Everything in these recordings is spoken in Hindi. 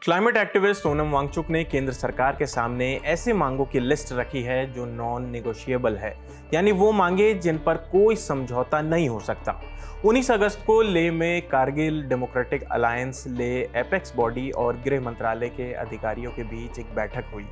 क्लाइमेट एक्टिविस्ट सोनम वांगचुक ने केंद्र सरकार के सामने ऐसे मांगों की लिस्ट रखी है जो नॉन नेगोशिएबल है, यानी वो मांगे जिन पर कोई समझौता नहीं हो सकता। 19 अगस्त को लेह में कारगिल डेमोक्रेटिक अलायंस ले एपेक्स बॉडी और गृह मंत्रालय के अधिकारियों के बीच एक बैठक हुई।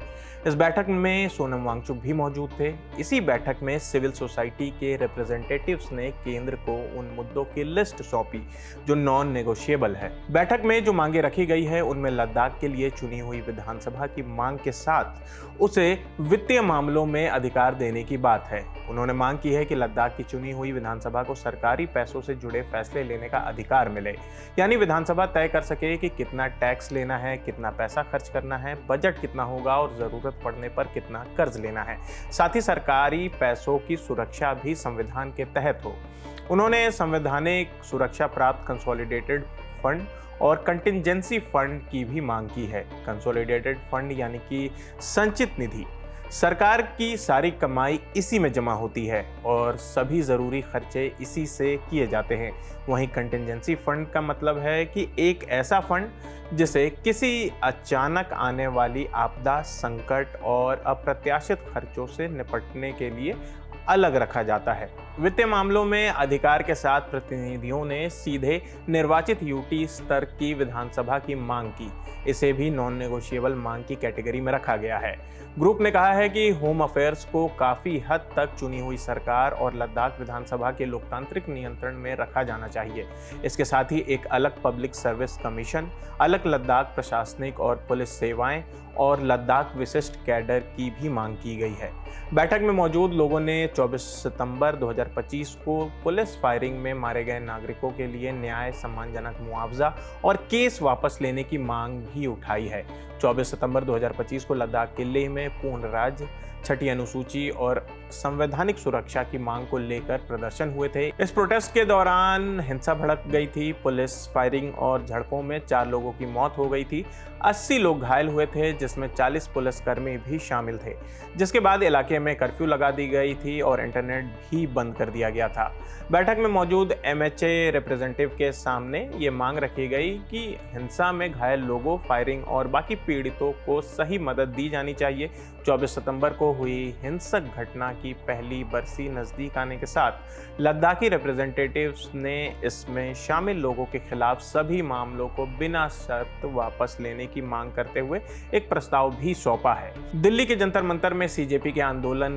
इस बैठक में सोनम वांगचुक भी मौजूद थे। इसी बैठक में सिविल सोसाइटी के रिप्रेजेंटेटिव्स ने केंद्र को उन मुद्दों की लिस्ट सौंपी जो नॉन नेगोशिएबल है। बैठक में जो मांगे रखी गई है उनमें लद्दाख के लिए चुनी हुई विधानसभा की मांग के साथ उसे वित्तीय मामलों में अधिकार देने की बात है। उन्होंने मांग की है कि लद्दाख की चुनी हुई विधानसभा को सरकारी पैसों से जुड़े फैसले लेने का अधिकार मिले, यानी विधानसभा तय कर सके कि कितना टैक्स लेना है, कितना पैसा खर्च करना है, बजट कितना होगा और जरूरत पड़ने पर कितना कर्ज लेना है। साथ ही सरकारी पैसों की सुरक्षा भी संविधान के तहत हो। उन्होंने संवैधानिक सुरक्षा प्राप्त कंसोलिडेटेड फंड और कंटिजेंसी फंड की भी मांग की है। कंसोलिडेटेड फंड यानी कि संचित निधि, सरकार की सारी कमाई इसी में जमा होती है और सभी ज़रूरी खर्चे इसी से किए जाते हैं। वहीं कंटिजेंसी फंड का मतलब है कि एक ऐसा फंड जिसे किसी अचानक आने वाली आपदा, संकट और अप्रत्याशित खर्चों से निपटने के लिए अलग रखा जाता है। वित्तीय मामलों में अधिकार के साथ प्रतिनिधियों ने सीधे निर्वाचित यूटी स्तर की विधानसभा की मांग की। इसे भी नॉन नेगोशिएबल मांग की कैटेगरी में रखा गया है। ग्रुप ने कहा है कि होम अफेयर्स को काफी हद तक चुनी हुई सरकार और लद्दाख विधानसभा के लोकतांत्रिक नियंत्रण में रखा जाना चाहिए। इसके साथ ही एक अलग पब्लिक सर्विस कमीशन, अलग लद्दाख प्रशासनिक और पुलिस सेवाएं और लद्दाख विशिष्ट कैडर की भी मांग की गई है। बैठक में मौजूद लोगों ने 24 सितंबर 2025 को पुलिस फायरिंग में मारे गए नागरिकों के लिए न्याय, सम्मानजनक मुआवजा और केस वापस लेने की मांग भी उठाई है। 24 सितंबर 2025 को लद्दाख के लेह में पूर्ण राज्य, छठी अनुसूची और संवैधानिक सुरक्षा की मांग को लेकर प्रदर्शन हुए थे। इस प्रोटेस्ट के दौरान हिंसा भड़क गई थी। पुलिस फायरिंग और झड़पों में 4 लोगों की मौत हो गई थी। 80 लोग घायल हुए थे, जिसमें 40 पुलिसकर्मी भी शामिल थे। जिसके बाद इलाके में कर्फ्यू लगा दी गई थी और इंटरनेट भी बंद कर दिया गया था। बैठक में मौजूद एमएचए रिप्रेजेंटेटिव के सामने ये मांग रखी गई कि हिंसा में घायल लोगों, फायरिंग और बाकी पीड़ितों को सही मदद दी जानी चाहिए। 24 सितंबर को हुई हिंसक घटना की पहली बरसी नजदीक आने के साथ लद्दाखी रिप्रेजेंटेटिव्स ने इसमें शामिल लोगों के खिलाफ सभी मामलों को बिना शर्त वापस लेने की मांग करते हुए एक प्रस्ताव भी सौंपा है। दिल्ली के जंतर मंतर में सीजेपी के आंदोलन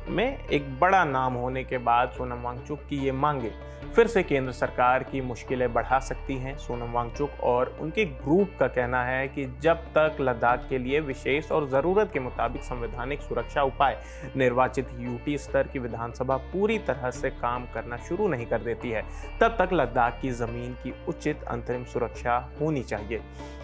में एक बड़ा नाम होने के बाद सोनम वांगचुक की ये मांगे फिर से केंद्र सरकार की मुश्किलें बढ़ा सकती हैं। सोनम वांगचुक और उनके ग्रुप का कहना है कि जब तक लद्दाख के लिए विशेष और ज़रूरत के मुताबिक संवैधानिक सुरक्षा उपाय निर्वाचित यूटी स्तर की विधानसभा पूरी तरह से काम करना शुरू नहीं कर देती है, तब तक लद्दाख की ज़मीन की उचित अंतरिम सुरक्षा होनी चाहिए।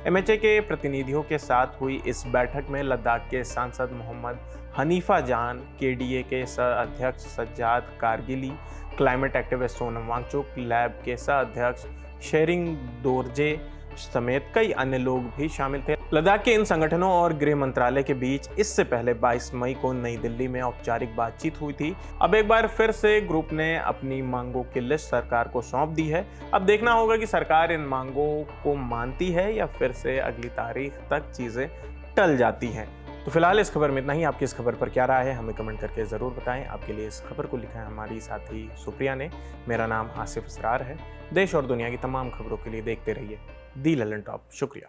एमएचए के प्रतिनिधियों के साथ हुई इस बैठक में लद्दाख के सांसद मोहम्मद हनीफा जान, केडीए के सह अध्यक्ष Sajjad Kargili, climate activist Sonam Wangchuk, LAB के सह अध्यक्ष शेरिंग दोरजे समेत कई अन्य लोग भी शामिल थे। लद्दाख के इन संगठनों और गृह मंत्रालय के बीच इससे पहले 22 मई को नई दिल्ली में औपचारिक बातचीत हुई थी। अब एक बार फिर से ग्रुप ने अपनी मांगों की लिस्ट सरकार को सौंप दी है। अब देखना होगा कि सरकार इन मांगों को मानती है या फिर से अगली तारीख तक चीजें टल जाती हैं। तो फिलहाल इस खबर में इतना ही। आपकी इस खबर पर क्या राय है हमें कमेंट करके ज़रूर बताएं। आपके लिए इस खबर को लिखा है हमारी साथी सुप्रिया ने। मेरा नाम आसिफ असरार है। देश और दुनिया की तमाम खबरों के लिए देखते रहिए दी ललन टॉप। शुक्रिया।